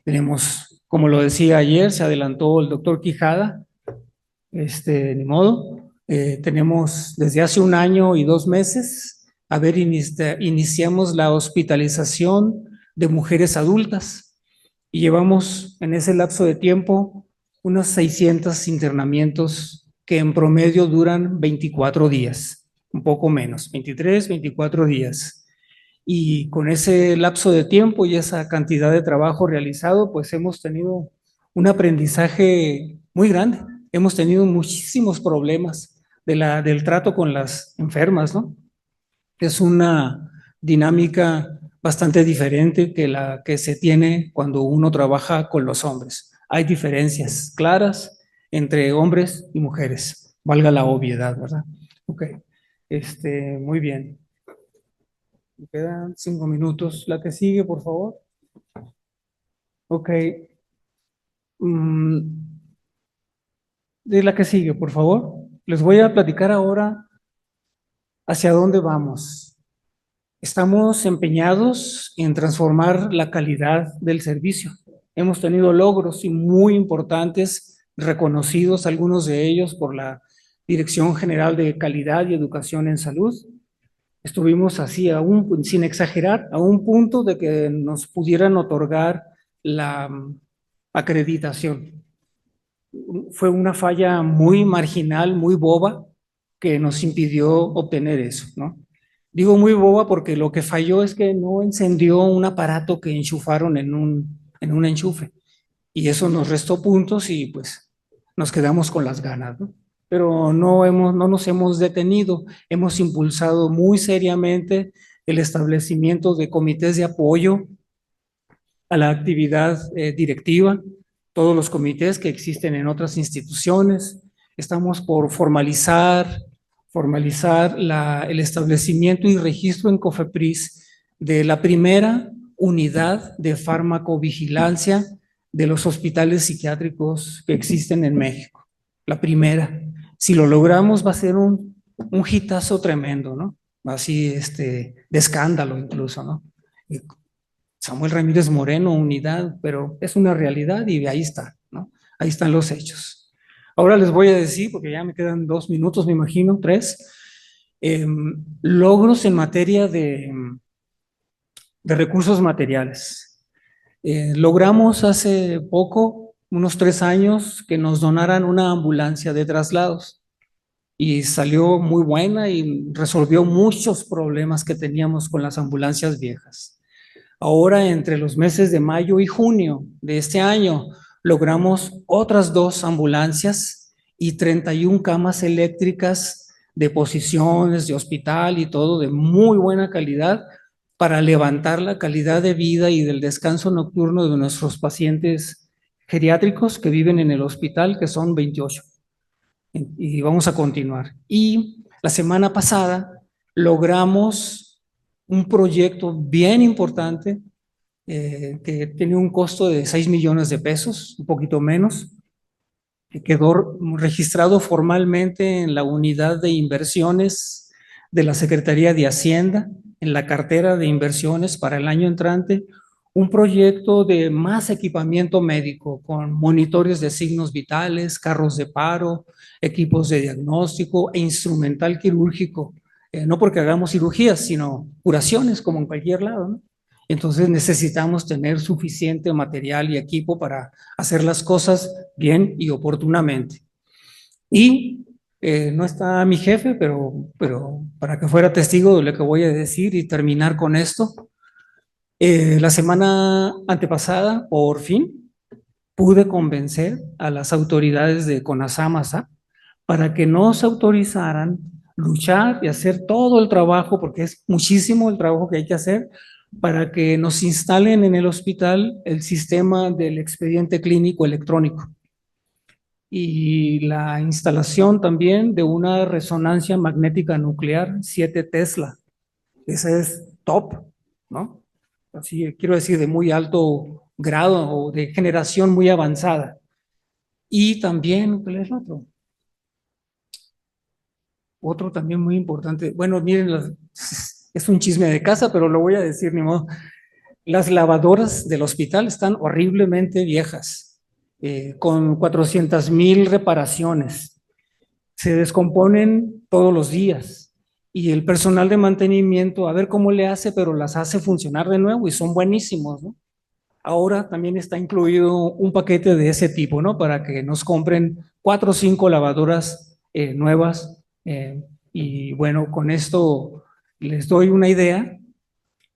Tenemos, como lo decía ayer, se adelantó el doctor Quijada, ni modo. Tenemos desde hace 1 año y 2 meses, iniciamos la hospitalización de mujeres adultas y llevamos en ese lapso de tiempo unos 600 internamientos que en promedio duran 24 días, un poco menos, 23, 24 días. Y con ese lapso de tiempo y esa cantidad de trabajo realizado, pues hemos tenido un aprendizaje muy grande. Hemos tenido muchísimos problemas del trato con las enfermas, ¿no? Es una dinámica bastante diferente que la que se tiene cuando uno trabaja con los hombres. Hay diferencias claras entre hombres y mujeres, valga la obviedad, ¿verdad? Ok, muy bien. Me quedan 5 minutos. La que sigue, por favor. Ok. De la que sigue, por favor. Les voy a platicar ahora hacia dónde vamos. Estamos empeñados en transformar la calidad del servicio. Hemos tenido logros y muy importantes, reconocidos algunos de ellos por la Dirección General de Calidad y Educación en Salud. Estuvimos así, sin exagerar, a un punto de que nos pudieran otorgar la acreditación. Fue una falla muy marginal, muy boba, que nos impidió obtener eso, ¿no? Digo muy boba porque lo que falló es que no encendió un aparato que enchufaron en un enchufe. Y eso nos restó puntos y pues nos quedamos con las ganas, ¿no? Pero no nos hemos detenido, hemos impulsado muy seriamente el establecimiento de comités de apoyo a la actividad directiva, todos los comités que existen en otras instituciones. Estamos por formalizar el establecimiento y registro en COFEPRIS de la primera unidad de farmacovigilancia de los hospitales psiquiátricos que existen en México. La primera. Si lo logramos va a ser un hitazo tremendo, ¿no? Así, de escándalo incluso, ¿no? Samuel Ramírez Moreno, unidad, pero es una realidad y ahí está, ¿no? Ahí están los hechos. Ahora les voy a decir, porque ya me quedan 2 minutos, me imagino, 3, logros en materia de recursos materiales. Logramos hace poco, unos 3 años, que nos donaran una ambulancia de traslados y salió muy buena y resolvió muchos problemas que teníamos con las ambulancias viejas. Ahora, entre los meses de mayo y junio de este año, logramos otras 2 ambulancias y 31 camas eléctricas de posiciones, de hospital y todo de muy buena calidad para levantar la calidad de vida y del descanso nocturno de nuestros pacientes geriátricos que viven en el hospital, que son 28. Y vamos a continuar. Y la semana pasada logramos un proyecto bien importante que tiene un costo de 6 millones de pesos, un poquito menos, que quedó registrado formalmente en la unidad de inversiones de la Secretaría de Hacienda, en la cartera de inversiones para el año entrante, un proyecto de más equipamiento médico con monitores de signos vitales, carros de paro, equipos de diagnóstico e instrumental quirúrgico, no porque hagamos cirugías, sino curaciones como en cualquier lado, ¿no? Entonces necesitamos tener suficiente material y equipo para hacer las cosas bien y oportunamente. Y No está mi jefe, pero para que fuera testigo de lo que voy a decir y terminar con esto. La semana antepasada, por fin, pude convencer a las autoridades de CONASAMASA para que nos autorizaran luchar y hacer todo el trabajo, porque es muchísimo el trabajo que hay que hacer, para que nos instalen en el hospital el sistema del expediente clínico electrónico y la instalación también de una resonancia magnética nuclear 7 Tesla. Esa es top, ¿no? Así quiero decir, de muy alto grado o de generación muy avanzada. Y también, ¿cuál es el otro? Otro también muy importante. Bueno, miren, es un chisme de casa, pero lo voy a decir, ni modo. Las lavadoras del hospital están horriblemente viejas, con 400,000 reparaciones. Se descomponen todos los días y el personal de mantenimiento, a ver cómo le hace, pero las hace funcionar de nuevo y son buenísimos, ¿no? Ahora también está incluido un paquete de ese tipo, ¿no? Para que nos compren 4 o 5 lavadoras nuevas. Y bueno, con esto les doy una idea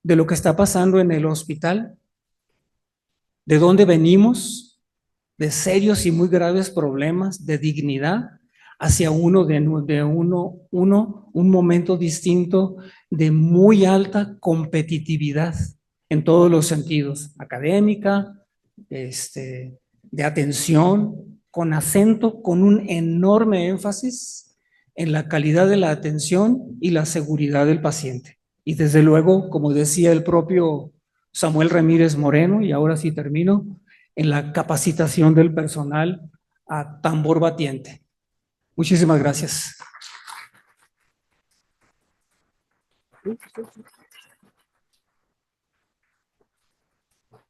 de lo que está pasando en el hospital, de dónde venimos, de serios y muy graves problemas de dignidad, hacia un momento distinto de muy alta competitividad en todos los sentidos, académica, de atención, con acento, con un enorme énfasis en la calidad de la atención y la seguridad del paciente. Y desde luego, como decía el propio Samuel Ramírez Moreno, y ahora sí termino, en la capacitación del personal a tambor batiente. Muchísimas gracias.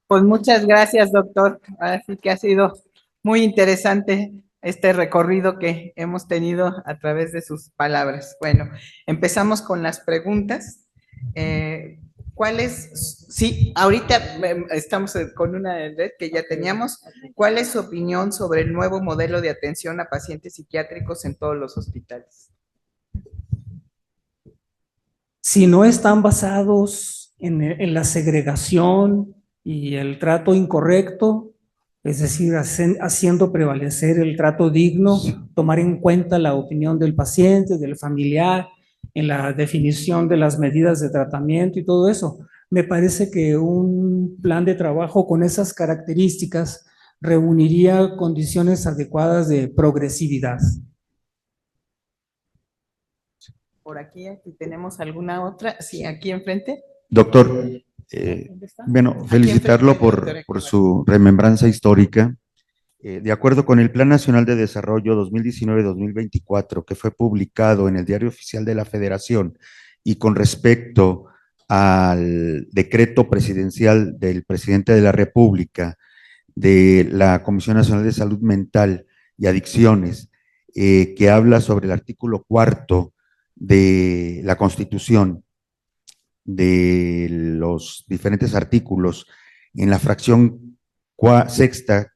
Pues muchas gracias, doctor. Así que ha sido muy interesante este recorrido que hemos tenido a través de sus palabras. Bueno, empezamos con las preguntas. ¿Cuál es? Sí, ahorita estamos con una de red que ya teníamos. ¿Cuál es su opinión sobre el nuevo modelo de atención a pacientes psiquiátricos en todos los hospitales? Si no están basados en la segregación y el trato incorrecto, es decir, haciendo prevalecer el trato digno, tomar en cuenta la opinión del paciente, del familiar, en la definición de las medidas de tratamiento y todo eso. Me parece que un plan de trabajo con esas características reuniría condiciones adecuadas de progresividad. Por aquí tenemos alguna otra. Sí, aquí enfrente. Doctor, bueno, felicitarlo por su remembranza histórica. De acuerdo con el Plan Nacional de Desarrollo 2019-2024, que fue publicado en el Diario Oficial de la Federación, y con respecto al decreto presidencial del presidente de la República, de la Comisión Nacional de Salud Mental y Adicciones, que habla sobre el artículo 4 de la Constitución, de los diferentes artículos, en la fracción sexta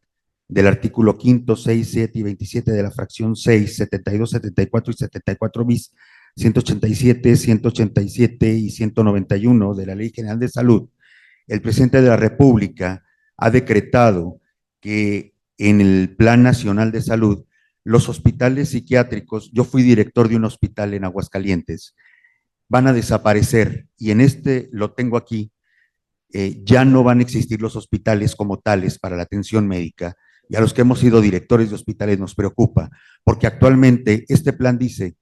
del artículo quinto, 6, 7 y 27 de la fracción 6, 72, 74 y 74 bis, 187, 187 y 191 de la Ley General de Salud, el presidente de la República ha decretado que en el Plan Nacional de Salud, los hospitales psiquiátricos, yo fui director de un hospital en Aguascalientes, van a desaparecer, y en este lo tengo aquí, ya no van a existir los hospitales como tales para la atención médica, y a los que hemos sido directores de hospitales nos preocupa, porque actualmente este plan dice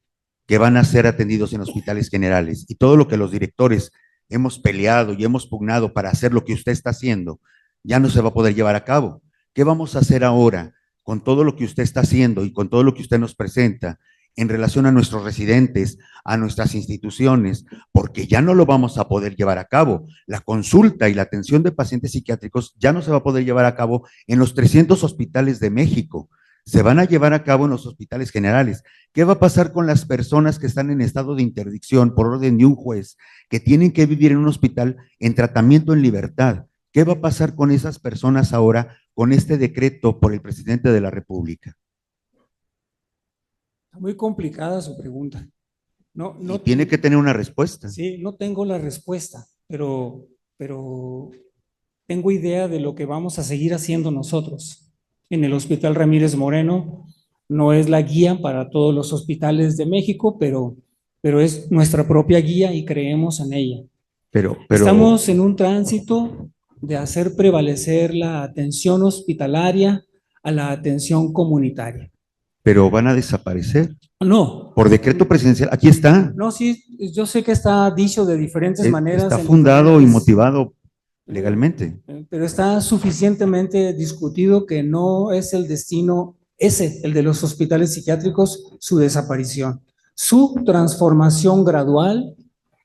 que van a ser atendidos en hospitales generales, y todo lo que los directores hemos peleado y hemos pugnado para hacer lo que usted está haciendo, ya no se va a poder llevar a cabo. ¿Qué vamos a hacer ahora con todo lo que usted está haciendo y con todo lo que usted nos presenta en relación a nuestros residentes, a nuestras instituciones? Porque ya no lo vamos a poder llevar a cabo. La consulta y la atención de pacientes psiquiátricos ya no se va a poder llevar a cabo en los 300 hospitales de México. Se van a llevar a cabo en los hospitales generales. ¿Qué va a pasar con las personas que están en estado de interdicción por orden de un juez, que tienen que vivir en un hospital en tratamiento en libertad? ¿Qué va a pasar con esas personas ahora con este decreto por el presidente de la República? Está muy complicada su pregunta. No, Y no tiene que tener una respuesta. Sí, no tengo la respuesta, pero tengo idea de lo que vamos a seguir haciendo nosotros. En el Hospital Ramírez Moreno no es la guía para todos los hospitales de México, pero es nuestra propia guía y creemos en ella. Pero Estamos en un tránsito de hacer prevalecer la atención hospitalaria a la atención comunitaria. van a desaparecer No, por decreto presidencial. Aquí está. no, sí, yo sé que está dicho de diferentes maneras. Está en fundado y diferentes- motivado legalmente. Pero está suficientemente discutido que no es el destino ese, el de los hospitales psiquiátricos, su desaparición. Su transformación gradual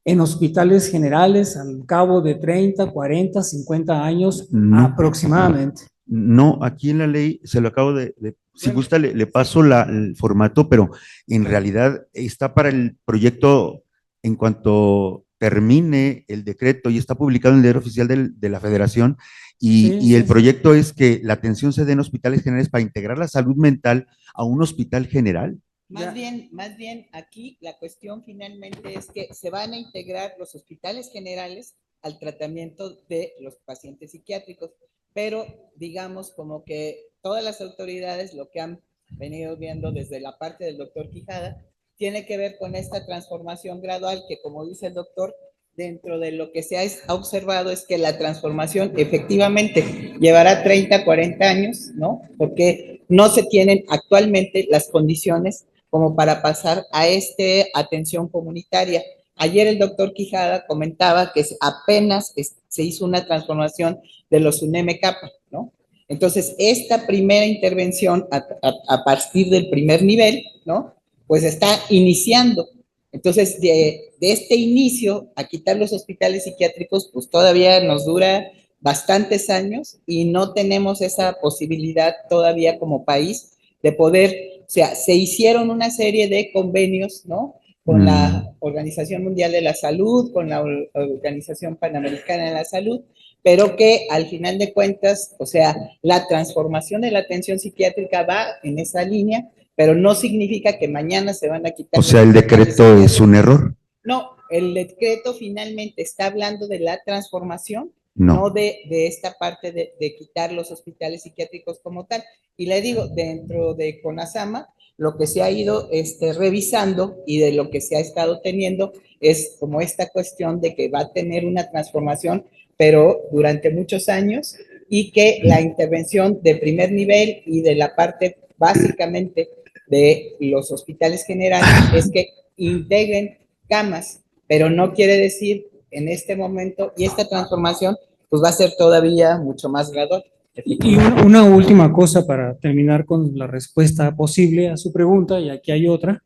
en hospitales generales al cabo de 30, 40, 50 años No. aproximadamente. No, aquí en la ley, se lo acabo si Bueno, gusta, le paso el formato, pero en realidad está para el proyecto en cuanto termine el decreto y está publicado en el diario oficial de la Federación. Sí, Y el sí. proyecto es que la atención se dé en hospitales generales para integrar la salud mental a un hospital general. Ya. Más bien aquí la cuestión finalmente es que se van a integrar los hospitales generales al tratamiento de los pacientes psiquiátricos, pero digamos como que todas las autoridades lo que han venido viendo desde la parte del doctor Quijada tiene que ver con esta transformación gradual que, como dice el doctor, dentro de lo que se ha observado es que la transformación efectivamente llevará 30, 40 años, ¿no? Porque no se tienen actualmente las condiciones como para pasar a esta atención comunitaria. Ayer el doctor Quijada comentaba que apenas se hizo una transformación de los UNEM-CAPA, ¿no? Entonces, esta primera intervención a partir del primer nivel, ¿no? Pues está iniciando. Entonces, de este inicio a quitar los hospitales psiquiátricos, pues todavía nos dura bastantes años y no tenemos esa posibilidad todavía como país de poder, o sea, se hicieron una serie de convenios, ¿no? Con la Organización Mundial de la Salud, con la Organización Panamericana de la Salud, pero que al final de cuentas, o sea, la transformación de la atención psiquiátrica va en esa línea, pero no significa que mañana se van a quitar. O sea, el decreto es un error. No, el decreto finalmente está hablando de la transformación, No. no de esta parte de quitar los hospitales psiquiátricos como tal. Y le digo, dentro de CONASAMA, lo que se ha ido revisando y de lo que se ha estado teniendo es como esta cuestión de que va a tener una transformación, pero durante muchos años, y que la intervención de primer nivel y de la parte básicamente de los hospitales generales es que integren camas, pero no quiere decir en este momento, y esta transformación pues va a ser todavía mucho más gradual. Y una última cosa para terminar con la respuesta posible a su pregunta, y aquí hay otra,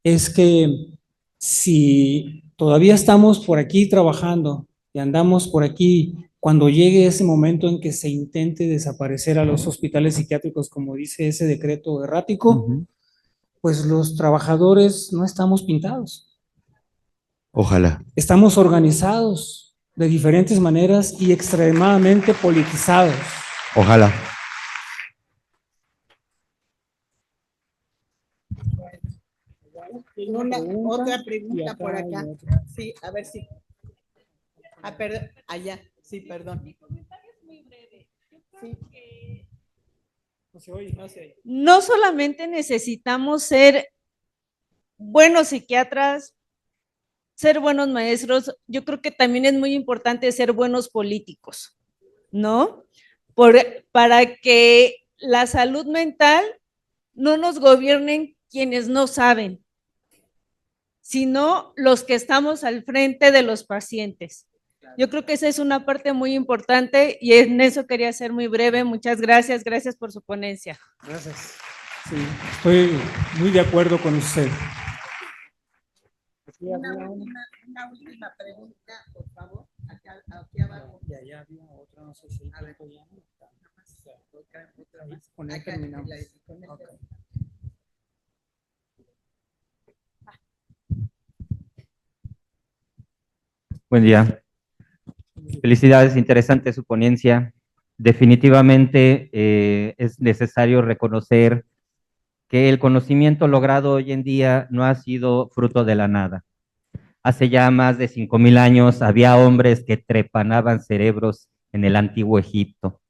es que si todavía estamos por aquí trabajando y andamos por aquí, cuando llegue ese momento en que se intente desaparecer a los hospitales psiquiátricos, como dice ese decreto errático, pues los trabajadores no estamos pintados. Ojalá. Estamos organizados de diferentes maneras y extremadamente politizados. Ojalá. Otra pregunta por acá. Sí, a ver si. Ah, perdón, allá. Sí, perdón. Mi comentario es muy breve. Yo creo que no solamente necesitamos ser buenos psiquiatras, ser buenos maestros, yo creo que también es muy importante ser buenos políticos, ¿no? Para que la salud mental no nos gobiernen quienes no saben, sino los que estamos al frente de los pacientes. Yo creo que esa es una parte muy importante y en eso quería ser muy breve. Muchas gracias, gracias por su ponencia. Gracias. Sí, estoy muy de acuerdo con usted. Una última pregunta, por favor. Aquí abajo. Ya había otra, no sé si. A ver, ya. Con él Acá, terminamos. okay. Buen día. Felicidades, interesante su ponencia. Definitivamente es necesario reconocer que el conocimiento logrado hoy en día no ha sido fruto de la nada. Hace ya más de 5,000 años había hombres que trepanaban cerebros en el antiguo Egipto.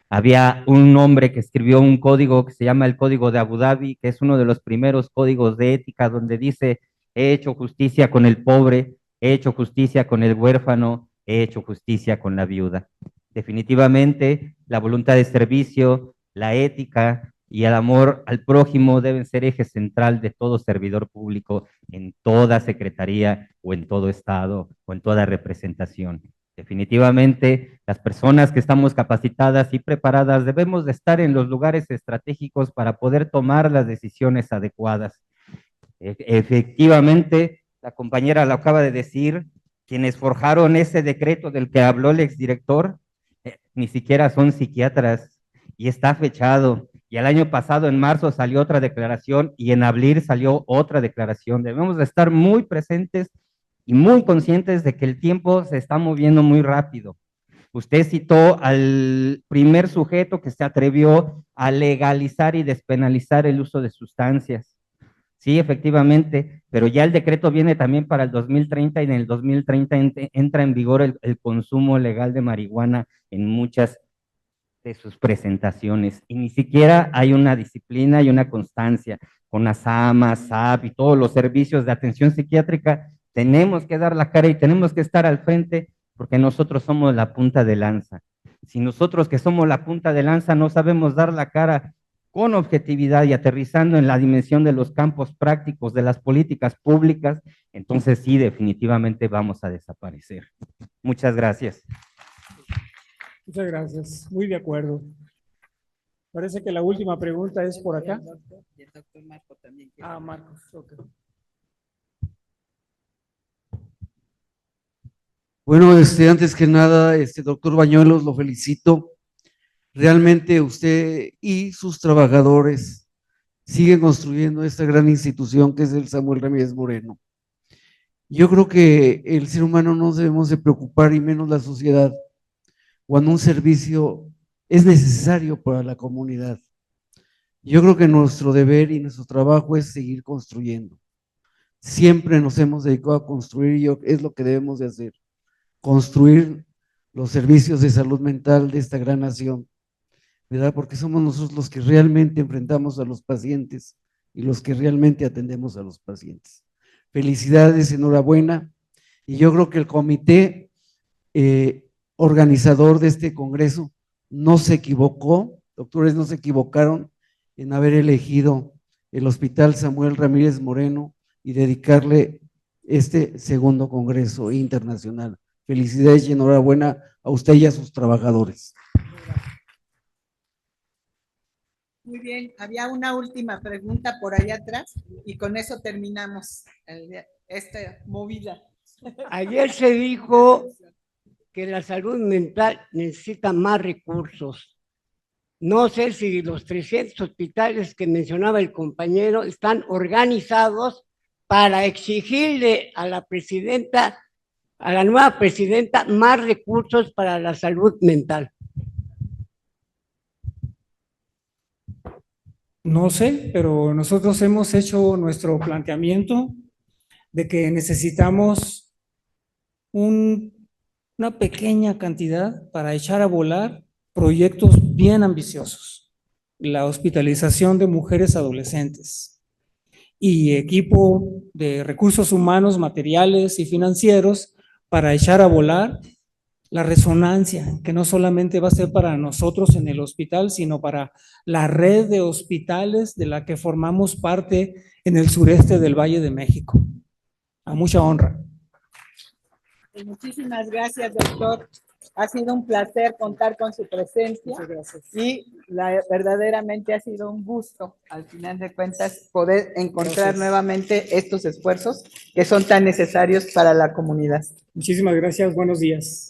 Había un hombre que escribió un código que se llama el Código de Abu Dhabi, que es uno de los primeros códigos de ética, donde dice: he hecho justicia con el pobre, he hecho justicia con el huérfano, he hecho justicia con la viuda. Definitivamente, la voluntad de servicio, la ética y el amor al prójimo deben ser eje central de todo servidor público en toda secretaría o en todo estado o en toda representación. Definitivamente, las personas que estamos capacitadas y preparadas debemos de estar en los lugares estratégicos para poder tomar las decisiones adecuadas. Efectivamente, la compañera lo acaba de decir, quienes forjaron ese decreto del que habló el exdirector, ni siquiera son psiquiatras y está fechado. Y el año pasado, en marzo, salió otra declaración y en abril salió otra declaración. Debemos de estar muy presentes y muy conscientes de que el tiempo se está moviendo muy rápido. Usted citó al primer sujeto que se atrevió a legalizar y despenalizar el uso de sustancias. Sí, efectivamente, pero ya el decreto viene también para el 2030 y en el 2030 entra en vigor el consumo legal de marihuana en muchas de sus presentaciones y ni siquiera hay una disciplina y una constancia con ASAMA, SAP y todos los servicios de atención psiquiátrica. Tenemos que dar la cara y tenemos que estar al frente porque nosotros somos la punta de lanza. Si nosotros que somos la punta de lanza no sabemos dar la cara con objetividad y aterrizando en la dimensión de los campos prácticos de las políticas públicas, entonces sí, definitivamente vamos a desaparecer. Muchas gracias. Muchas gracias, muy de acuerdo. Parece que la última pregunta es por acá. Y el doctor Marco también. Ah, Marcos, ok. Bueno, antes que nada, doctor Bañuelos, lo felicito. Realmente usted y sus trabajadores siguen construyendo esta gran institución que es el Samuel Ramírez Moreno. Yo creo que el ser humano no debemos de preocupar, y menos la sociedad, cuando un servicio es necesario para la comunidad. Yo creo que nuestro deber y nuestro trabajo es seguir construyendo. Siempre nos hemos dedicado a construir y es lo que debemos de hacer, construir los servicios de salud mental de esta gran nación, ¿verdad? Porque somos nosotros los que realmente enfrentamos a los pacientes y los que realmente atendemos a los pacientes. Felicidades, enhorabuena, y yo creo que el comité organizador de este congreso no se equivocó, doctores no se equivocaron en haber elegido el Hospital Samuel Ramírez Moreno y dedicarle este segundo congreso internacional. Felicidades y enhorabuena a usted y a sus trabajadores. Muy bien, había una última pregunta por allá atrás y con eso terminamos esta movida. Ayer se dijo que la salud mental necesita más recursos. No sé si los 300 hospitales que mencionaba el compañero están organizados para exigirle a la presidenta, a la nueva presidenta, más recursos para la salud mental. No sé, pero nosotros hemos hecho nuestro planteamiento de que necesitamos una pequeña cantidad para echar a volar proyectos bien ambiciosos. La hospitalización de mujeres adolescentes y equipo de recursos humanos, materiales y financieros para echar a volar la resonancia, que no solamente va a ser para nosotros en el hospital, sino para la red de hospitales de la que formamos parte en el sureste del Valle de México. A mucha honra. Muchísimas gracias, doctor. Ha sido un placer contar con su presencia. Muchas gracias. Y verdaderamente ha sido un gusto, al final de cuentas, poder encontrar nuevamente estos esfuerzos que son tan necesarios para la comunidad. Muchísimas gracias. Buenos días.